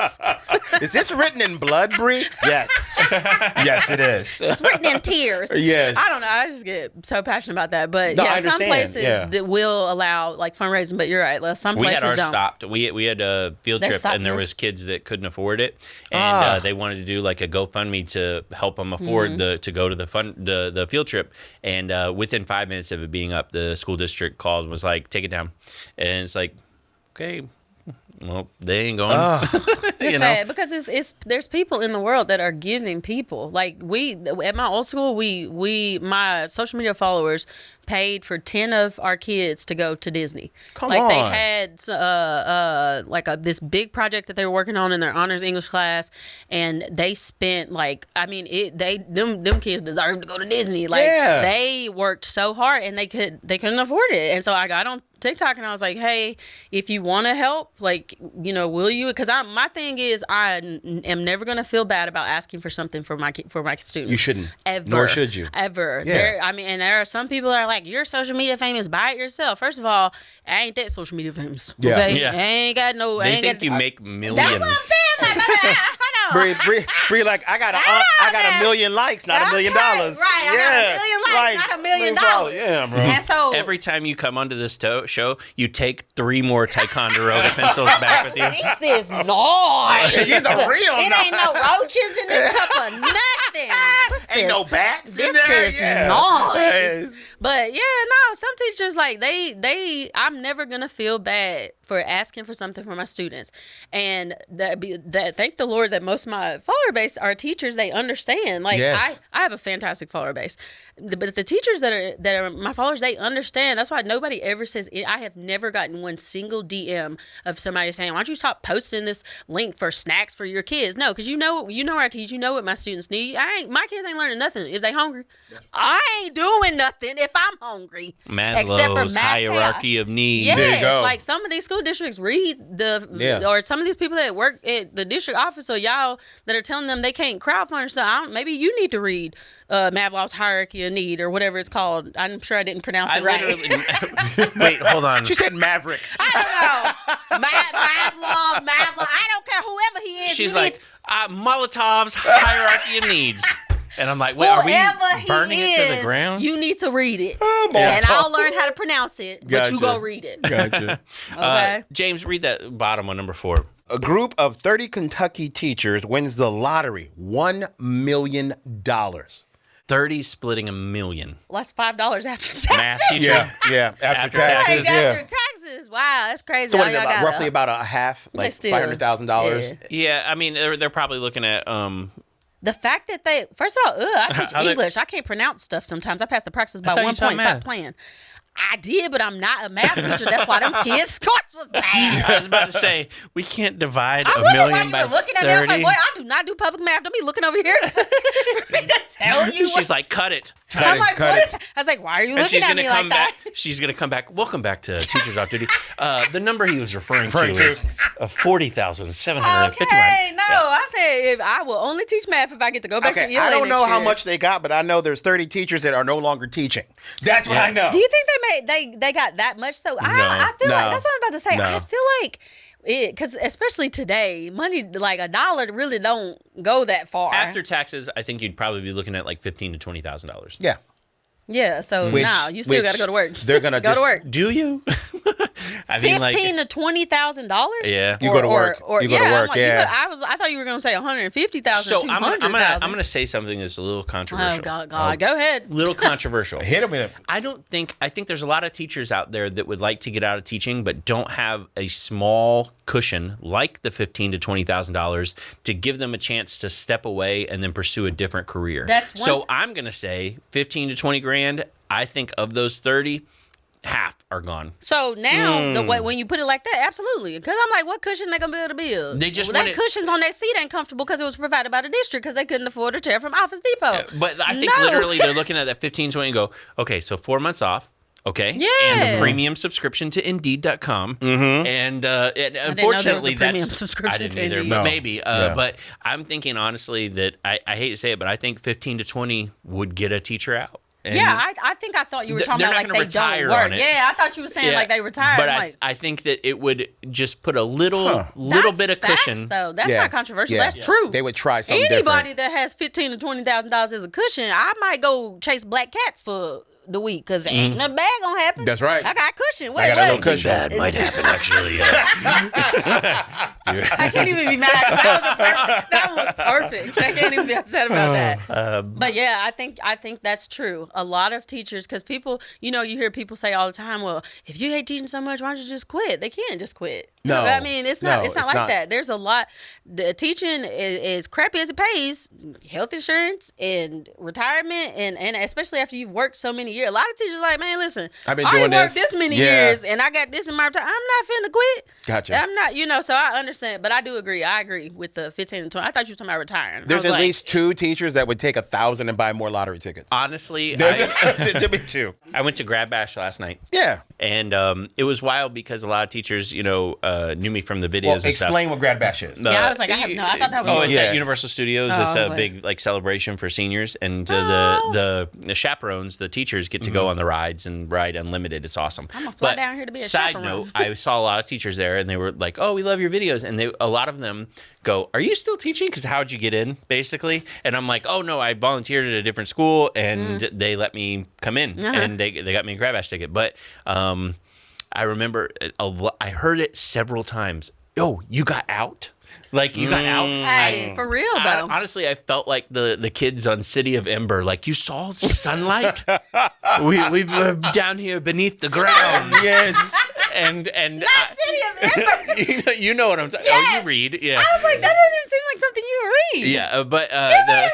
Is this written in blood, Bri? Yes. Yes, it is. It's written in tears. Yes. I don't know. I just get so passionate about that. But No, yeah, I some understand. places that will allow like fundraising, but you're right. Some We places had ours don't. stopped. We had a field They're trip, stopped and there here. was kids that couldn't afford it, and they wanted to do like a GoFundMe to help them afford to go to the field trip. And within 5 minutes of it being up, the school district called and was like, "Take it down," and it's like, okay. Well, they ain't going. It's sad because there's people in the world that are giving people. Like at my old school, my social media followers paid for 10 of our kids to go to Disney. Come like on. they had this big project that they were working on in their honors English class, and they spent them kids deserved to go to Disney. Like they worked so hard and they couldn't afford it. And so I got on TikTok and I was like, hey, if you want to help, will you? Because my thing is I am never going to feel bad about asking for something for my students. You shouldn't. Ever. Nor should you. Ever. Yeah. And there are some people that are like, you're social media famous, buy it yourself. First of all, I ain't that social media famous. Yeah. Okay? Yeah. I ain't got no. They think you make millions. That's what I'm saying. Like, Bri, like I got a million likes, not $1 million. Right. I got a million likes, not $1 million. Yeah, bro. And so Every time you come onto this show, you take 3 more Ticonderoga pencils back with you. this is noise. He's a real It ain't no roaches in this cup of nothing. Ain't no bats in This there. is Yeah. noise. But yeah, no, some teachers like I'm never gonna feel bad for asking for something for my students, and that thank the Lord that most of my follower base are teachers. They understand. Like Yes. I have a fantastic follower base, but the teachers that are my followers, they understand. That's why nobody ever says I have never gotten one single DM of somebody saying, "Why don't you stop posting this link for snacks for your kids?" No, because you know I teach. You know what my students need. My kids ain't learning nothing if they hungry. I ain't doing nothing if I'm hungry. Maslow's hierarchy of needs. Yes, There you go. like some of these school districts read or some of these people that work at the district office or y'all that are telling them they can't crowdfund stuff. Maybe you need to read Maslow's hierarchy of need or whatever it's called. I'm sure I didn't pronounce it right. Wait, hold on. She said Maverick. I don't know. Maslow, I don't care whoever he is. She's like, Molotov's hierarchy of needs. And I'm like, wait, are we burning it to the ground? You need to read it. Yeah. And I'll learn how to pronounce it, but you go read it. Gotcha. Okay? James, read that bottom one, number 4. A group of 30 Kentucky teachers wins the lottery, $1 million. 30 splitting $1 million. Well, that's $5 after taxes. Math teacher. Yeah. After taxes. taxes. Yeah. After taxes. Wow, that's crazy. So what All is it, y'all got roughly about a half, like still, $500,000? Yeah, I mean, they're probably looking at The fact that first of all, I teach Are they- English. I can't pronounce stuff sometimes. I pass the practice by thought you 1 taught point. math. Stop playing. I did, but I'm not a math teacher. That's why them kids' scores was bad. I was about to say, we can't divide I $1 wonder why million you by were looking at me. I was 30. like, boy, I do not do public math. Don't be looking over here for me to tell you. She's like, cut it. I'm like, cut what it. is? I was like, why are you And looking she's at going to me come like that? back. She's going to come back. Welcome back to Teachers Off Duty. The number he was referring to Referring to. is 40,751. Okay, no, I said if I will only teach math if I get to go back to Okay, ELA I don't know next how year. much they got, but I know there's 30 teachers that are no longer teaching. That's what Yeah. I know. Do you think they got that much? So I feel No. like that's what I'm about to say. No. I feel like because especially today, money like $1 really don't go that far. After taxes, I think you'd probably be looking at like $15,000 to $20,000. Yeah. yeah, so now you still got to go to work. They're gonna go to work. Do you? I mean, like, $15,000 to $20,000. Yeah. You go to work. You go to work, I'm yeah. I thought you were going to say 150,000. so to I'm 200,000. gonna say something that's a little controversial. Oh God, go ahead. Little controversial. Hit them with it. I think there's a lot of teachers out there that would like to get out of teaching but don't have a small cushion like the $15,000 to $20,000 to give them a chance to step away and then pursue a different career. So I'm gonna say 15 to 20 grand. I think of those 30, half are gone. So now, the way when you put it like that, absolutely. Because I'm like, what cushion they gonna be able to build? They just that wanted- cushions on that seat ain't comfortable because it was provided by the district because they couldn't afford a chair from Office Depot. But I think No. literally they're looking at that 15, 20 and go, okay, so 4 months off. Okay. Yeah. And a premium subscription to Indeed.com. Mm-hmm. And know there was a unfortunately, premium that's subscription I didn't to either, Indeed. but No. maybe. Yeah. But I'm thinking honestly that I hate to say it, but I think 15 to 20 would get a teacher out. And I think I thought you were talking they're about not like gonna they retire don't work. on it. Yeah, I thought you were saying like they retired. But I'm like, I think that it would just put a little that's bit of facts, cushion. though. That's Yeah. not controversial. Yeah. That's true. They would try something Anybody different. that has $15,000 to $20,000 as a cushion, I might go chase black cats for the week because ain't nothing bad gonna happen. That's right. I got cushion. I got a little Wait. cushion. Bad might happen, actually. I can't even be mad. That was perfect. I can't even be upset about that. But yeah, I think that's true. A lot of teachers, because people, you hear people say all the time, well, if you hate teaching so much, why don't you just quit? They can't just quit. No. I mean, it's not it's like not. that. There's a lot. The teaching is crappy as it pays. Health insurance and retirement, and especially after you've worked so many years. A lot of teachers are like, man, listen, I've been I already doing worked this. this many Yeah. years, and I got this in my time. I'm not finna quit. Gotcha. I'm not, so I understand, but I do agree. I agree with the 15 and 20. I thought you were talking about retiring. I There's was at like, least 2 teachers that would take 1,000 and buy more lottery tickets. Honestly, To be 2. I went to Grad Bash last night. Yeah. And it was wild because a lot of teachers, knew me from the videos Well, and stuff. explain what Grad Bash is. Yeah, I was like, I thought that was. Oh, it's Yeah. at Universal Studios. Oh, It's I a was like- big celebration for seniors, and the chaperones, the teachers, get to go on the rides and ride unlimited. It's awesome. I'm gonna fly But down here to be a side chaperone. note, I saw a lot of teachers there, and they were like, "Oh, we love your videos," and a lot of them go, "Are you still teaching? Because how'd you get in?" Basically, and I'm like, "Oh no, I volunteered at a different school, and they let me come in, and they got me a Grad Bash ticket." But I remember I heard it several times. Oh, you got out? Like you got out? Hey, for real though. Honestly, I felt like the kids on City of Ember. Like, you saw the sunlight? we're down here beneath the ground. Yes. And City of Ember. you know what I'm talking. Yes. Oh, you read? Yeah. I was like, that doesn't even seem like something you would read. Yeah, but Read City of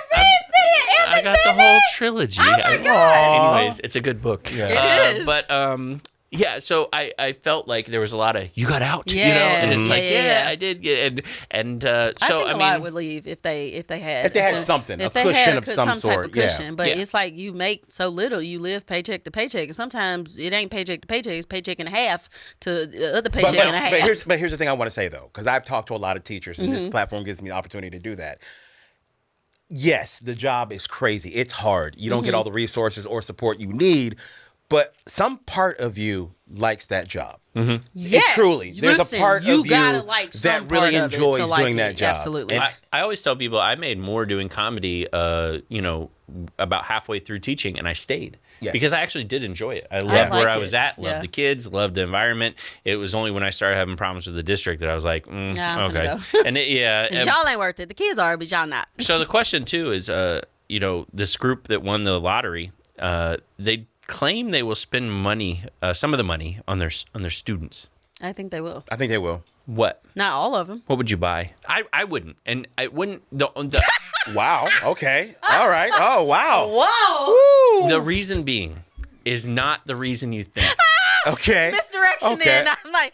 Ember. I got the whole trilogy. Oh my gosh. Anyways, it's a good book. Yeah. It is. But yeah, so I felt like there was a lot of, you got out, Yeah, and it's like, yeah. I did get, and I so think I a lot mean, would leave if they had If they had something, if a they cushion had of some type sort, of cushion. yeah. But Yeah. it's like you make so little, you live paycheck to paycheck, and sometimes it ain't paycheck to paycheck, it's paycheck and a half to the other paycheck and a half. But here's the thing I want to say, though, because I've talked to a lot of teachers, and this platform gives me the opportunity to do that. Yes, the job is crazy. It's hard. You don't get all the resources or support you need, but some part of you likes that job. Yes. Truly, there's Listen, a part you of you gotta like some that really part of it enjoys to like doing it. that job. Absolutely. And I always tell people I made more doing comedy, about halfway through teaching, and I stayed Yes. because I actually did enjoy it. I loved like where I it. was at, loved Yeah. the kids, loved the environment. It was only when I started having problems with the district that I was like, I'm okay, finna go. and and- y'all ain't worth it. The kids are, but y'all not. so the question too is, this group that won the lottery, they claim they will spend money, some of the money on their students. I think they will. I think they will. What? Not all of them. What would you buy? I wouldn't, and I wouldn't. Wow. Okay. All right. Oh, wow. Whoa! The reason being is not the reason you think. Okay. Misdirection. Okay. Then I'm like,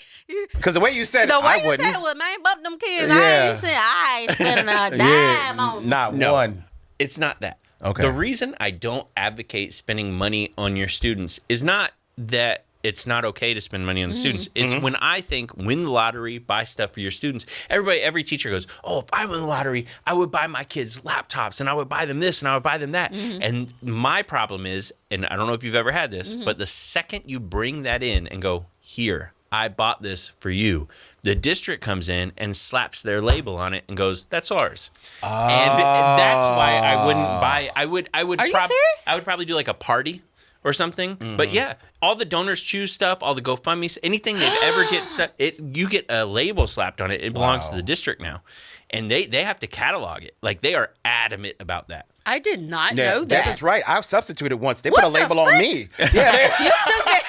Because the way you said it, the way I you wouldn't. said it was, man, bump them kids. Yeah. I ain't spending a dime Yeah, on. not No. one. It's not that. Okay. The reason I don't advocate spending money on your students is not that it's not okay to spend money on the students. It's when I think win the lottery, buy stuff for your students. Every teacher goes, oh, if I win the lottery, I would buy my kids laptops and I would buy them this and I would buy them that. And my problem is, and I don't know if you've ever had this, but the second you bring that in and go, here, I bought this for you, the district comes in and slaps their label on it and goes, that's ours. And that's why I wouldn't buy. I would. Are you serious? I would probably do like a party or something. But yeah, all the donors choose stuff, all the GoFundMe, anything they've ever get stuff, you get a label slapped on it. It belongs to the district now, and they have to catalog it. Like, they are adamant about that. I did not Yeah, know that. that's right. I substituted once. They What put a the label on frick? me. Yeah. You stupid.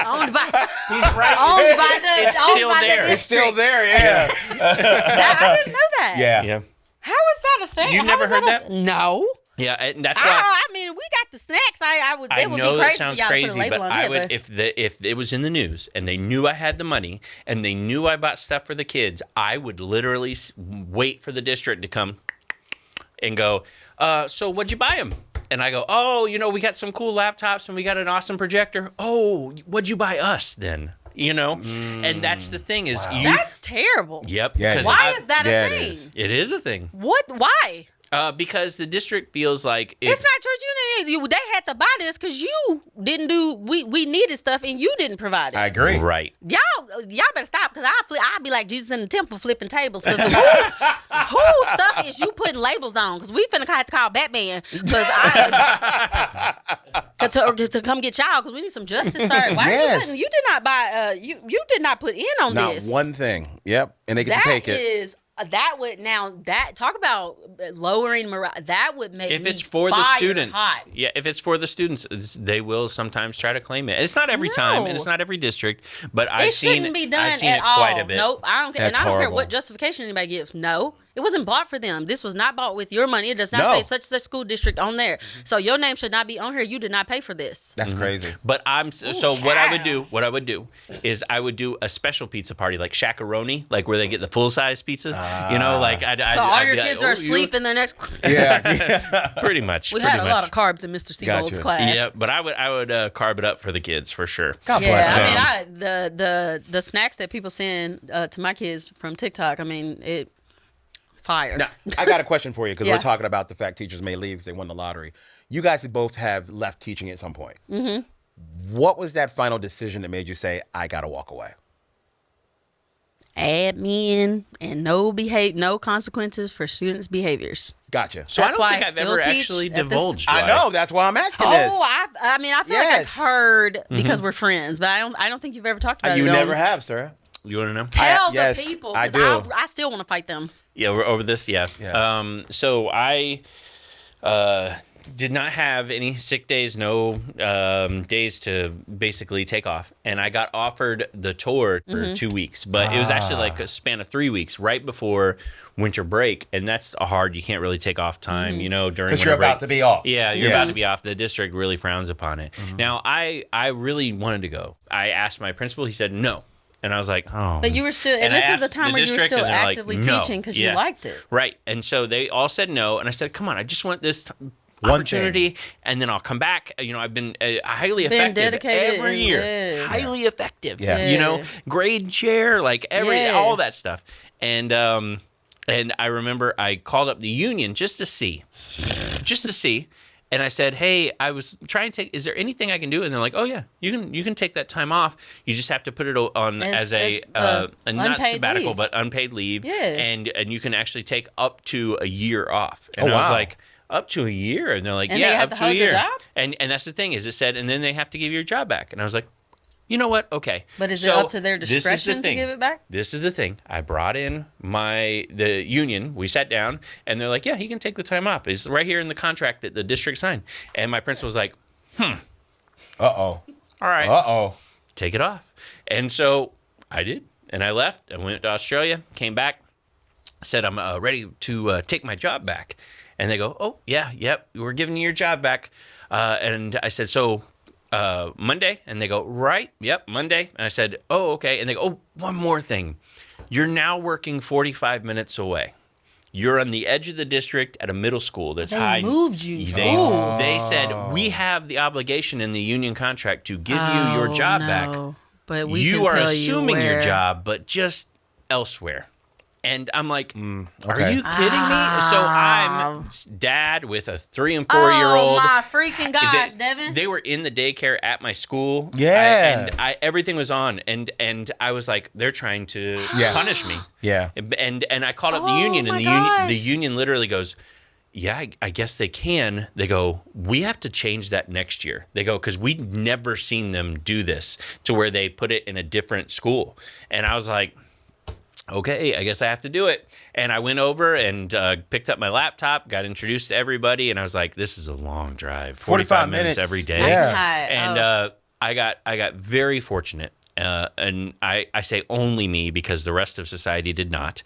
Owned by. He's right. Owned by the. It's owned still by there. The It's still there. Yeah. I didn't know that. Yeah. Yeah, How is that a thing? You How never is heard a- that? No. yeah, and that's why. I mean, we got the snacks. I would. I It would know be that crazy sounds for y'all to put a crazy, label but on I it, would but- if it was in the news and they knew I had the money and they knew I bought stuff for the kids, I would literally wait for the district to come and go, so what'd you buy them? And I go, oh, we got some cool laptops and we got an awesome projector. Oh, what'd you buy us then? And that's the thing is, That's terrible. Yep. Yeah, 'cause Why is that Yeah, a it thing? is. it is a thing. What? Why? Because the district feels like It's not church. They had to buy this because you didn't do. We needed stuff and you didn't provide it. I agree. Right. Y'all better stop because I'll be like Jesus in the temple flipping tables. Because who stuff is you putting labels on? Because we finna have to call Batman because to come get y'all because we need some justice, sir. Why you did not buy? You did not put in on Not this. Not one thing. Yep, and they get to take it. Talk about lowering morale. That would make if me it's for the fire students. hot. Yeah, if it's for the students, they will sometimes try to claim it. And it's not every time, and it's not every district, but I've seen it. Shouldn't be done I've seen at it all. quite a bit. Nope, I don't care. That's And I don't care horrible. what justification anybody gives. No, it wasn't bought for them. This was not bought with your money. It does not say such school district on there. So your name should not be on here. You did not pay for this. That's crazy. But what I would do is I would do a special pizza party like Shakaroni, like where they get the full size pizza. Like So all your kids are asleep in their next. Yeah. pretty much. We had a lot of carbs in Mr. Siebold's Gotcha. class. Yeah, but I would carb it up for the kids for sure. God bless them. I mean, the snacks that people send to my kids from TikTok. I mean, it fire. Now, I got a question for you because Yeah. we're talking about the fact teachers may leave if they won the lottery. You guys both have left teaching at some point. Mm-hmm. What was that final decision that made you say, I got to walk away? Admin and no consequences for students' behaviors. Gotcha. So That's I why don't I think I've still ever teach actually at this- divulged. I why. know. That's why I'm asking this. I mean, I feel like I've Yes. heard because we're friends, but I don't think you've ever talked about it. You on- never have, sir. You want to know? Tell Yes, the people. I 'Cause do. I still want to fight them. Yeah, we're over this. Yeah. So I did not have any sick days, no days to basically take off. And I got offered the tour for 2 weeks, but it was actually like a span of 3 weeks right before winter break. And that's hard. You can't really take off time, during Because winter you're break. about to be off. Yeah, you're about to be off. The district really frowns upon it. Now, I really wanted to go. I asked my principal. He said no. And I was like, oh. But you were still, and I this is asked the time the where you were district, still and they're like, actively no. teaching because Yeah. you liked it. Right. And so they all said no. And I said, come on, I just want this One opportunity. And then I'll come back. I've been highly effective dedicated every and- year. yeah. Highly effective. Yeah. Yeah. Grade chair, like all that stuff. And I remember I called up the union just to see. And I said, hey, I was trying to take, is there anything I can do? And they're like, oh, yeah, you can take that time off. You just have to put it on as a not unpaid sabbatical, leave. but unpaid leave. Yeah. And you can actually take up to a year off. And Oh, I was wow. like, up to a year? And they're like, And yeah, they have up to to a hold your year. job? And that's the thing is it said, and then they have to give your job back. And I was like, you know what? Okay. But is So it up to their this is the discretion to thing. give it back? This is the thing. I brought in the union. We sat down, and they're like, yeah, he can take the time off. It's right here in the contract that the district signed. And my principal was like, Uh-oh. all right, Uh-oh. take it off. And so I did. And I left. I went to Australia, came back, said, I'm ready to take my job back. And they go, oh, yeah, yep, we're giving you your job back. And I said, so Monday? And they go, right, yep, Monday. And I said, oh, okay. And they go, oh, one more thing. You're now working 45 minutes away. You're on the edge of the district at a middle school that's high. They moved you. They said, we have the obligation in the union contract to give you your job back. But we You can are tell assuming you your where. job, but just elsewhere. And I'm like, are okay. you kidding me? So I'm dad with a 3 and 4 year Oh old. my freaking gosh, Devin! They were in the daycare at my school. Yeah. and everything was on, and I was like, they're trying to punish me. Yeah. And I called up the Oh union, and my the gosh. union literally goes, yeah, I guess they can. They go, we have to change that next year. They go, because we've never seen them do this to where they put it in a different school. And I was like, okay, I guess I have to do it. And I went over and picked up my laptop, got introduced to everybody, and I was like, this is a long drive. 45 minutes every day. Yeah. And I got very fortunate. And I say only me because the rest of society did not.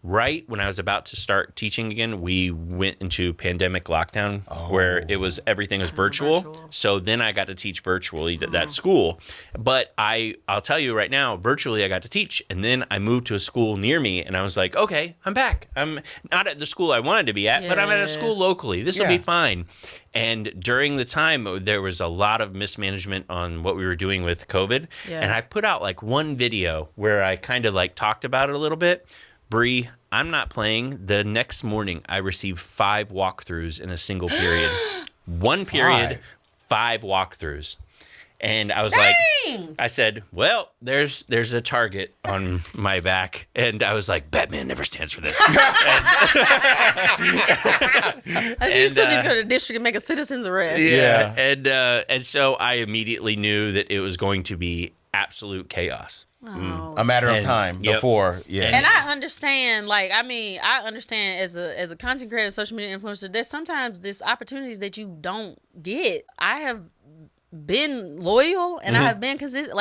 Right when I was about to start teaching again, we went into pandemic lockdown where everything was virtual. So then I got to teach virtually at that school. But I'll tell you right now, virtually I got to teach. And then I moved to a school near me and I was like, okay, I'm back. I'm not at the school I wanted to be at, but I'm at a school locally. This will be fine. And during the time, there was a lot of mismanagement on what we were doing with COVID. Yeah. And I put out like one video where I kind of like talked about it a little bit. Bri, I'm not playing. The next morning, I received 5 walkthroughs in a single period. One period, 5 walkthroughs. And I was like, I said, well, there's a target on my back. And I was like, Batman never stands for this. You still need to go to the district and make a citizen's arrest. Yeah. And so I immediately knew that it was going to be absolute chaos. Oh. A matter of time before. Yeah. And I understand, I understand as a content creator, social media influencer, there's sometimes there's opportunities that you don't get. I have been loyal and I have been consistent.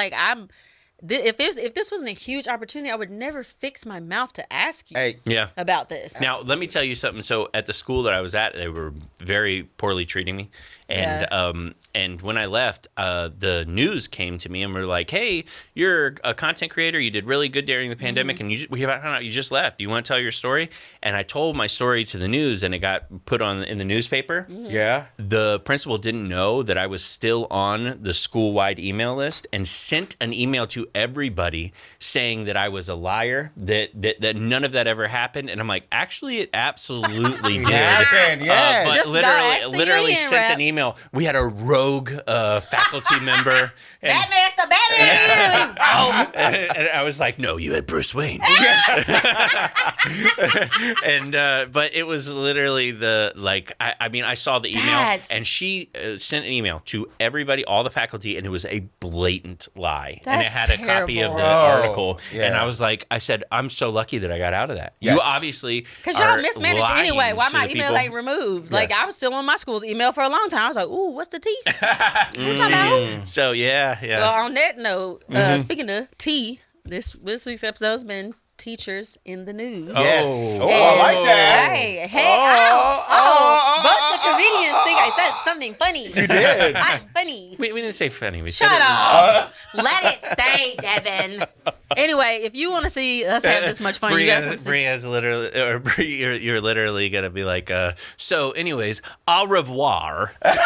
If this wasn't a huge opportunity, I would never fix my mouth to ask you about this. Now, let me tell you something. So at the school that I was at, they were very poorly treating me. And when I left, the news came to me and were like, hey, you're a content creator. You did really good during the pandemic. And we found out you just left. Do you want to tell your story? And I told my story to the news and it got put in the newspaper. Yeah. The principal didn't know that I was still on the school-wide email list and sent an email to everybody saying that I was a liar, that none of that ever happened. And I'm like, actually, it absolutely did. Happened, yeah. Just But go literally ask the sent union an email. We had a rogue faculty member. And, Batman's the Batman! and I was like, no, you had Bruce Wayne. But it was literally I saw the email and she sent an email to everybody, all the faculty, and it was a blatant lie. And it had a copy of the article. Yeah. And I said, I'm so lucky that I got out of that. Yes. You obviously Because y'all mismanaged anyway. Why my email ain't removed? Yes. I was still on my school's email for a long time. I was like, ooh, what's the T? What you talking about? So, yeah. Well, on that note, speaking of T, this week's episode has been teachers in the news. Yes. Oh. Oh, I like that. Hey, but the comedians think I said something funny. You did. I'm funny. We didn't say funny. We Shut said up. Let it stay, Devin. Anyway, if you want to see us have this much fun, you got to you're literally gonna be like, so anyways, au revoir. We're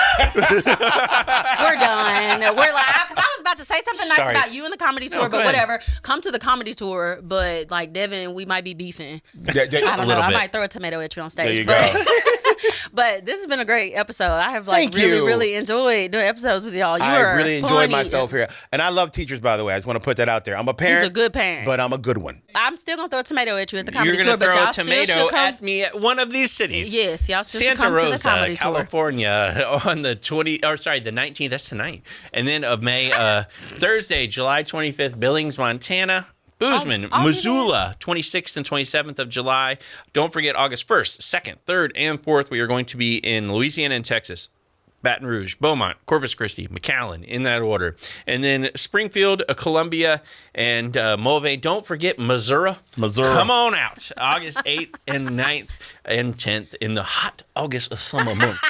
done. We're because I was about to say something nice Sorry. about you and the comedy tour, No, go but ahead. whatever. Come to the comedy tour, but Devin, we might be beefing. I don't know. little I bit. might throw a tomato at you on There stage. you go. But this has been a great episode. I have Thank really, you. really enjoyed doing episodes with y'all. I really enjoyed myself here. And I love teachers, by the way. I just want to put that out there. I'm a parent. He's a good parent. But I'm a good one. I'm still going to throw a tomato at you at the comedy You're tour, gonna but throw y'all a still tomato should come. at me at one of these cities. Yes, y'all still should Santa come to the Rosa, comedy tour. California, on the 19th. That's tonight. And then of May, Thursday, July 25th, Billings, Montana. Boozman, I'll be Missoula, 26th and 27th of July. Don't forget August 1st, 2nd, 3rd, and 4th. We are going to be in Louisiana and Texas. Baton Rouge, Beaumont, Corpus Christi, McAllen, in that order. And then Springfield, Columbia, and Mulvey. Don't forget Missouri. Come on out. August 8th and 9th and 10th in the hot August summer month.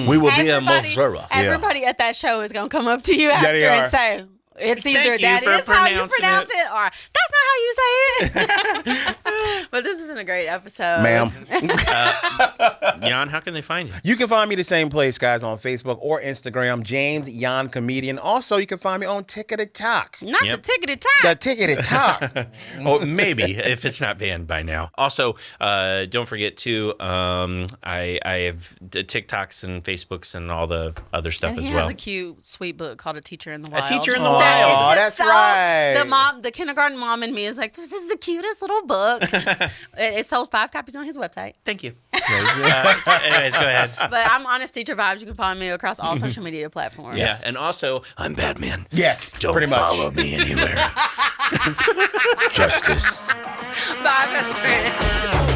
We will be in Missouri. Everybody at that show is going to come up to you after they are. and say, it's either Thank you that for is how you pronouncing pronounce it, or that's not how you say it. But this has been a great episode. Ma'am. Jan, how can they find you? You can find me the same place, guys, on Facebook or Instagram, James Yon Comedian. Also, you can find me on Tickety Talk. Not Yep. the tickety top. The Tickety Talk. Well, maybe if it's not banned by now. Also, don't forget to I have TikToks and Facebooks and all the other stuff And as he well. has a cute, sweet book called A Teacher in the Wild. Teacher in the Aw, Wild. That is just that's so, right. The kindergarten mom in me is like, this is the cutest little book. It sold 5 copies on his website. Thank you. Anyways, go ahead. But I'm Honest Teacher Vibes. You can find me across all social media platforms. Yeah, and also I'm Batman. Yes, Don't pretty much. follow me anywhere. Justice. Bye, best friends.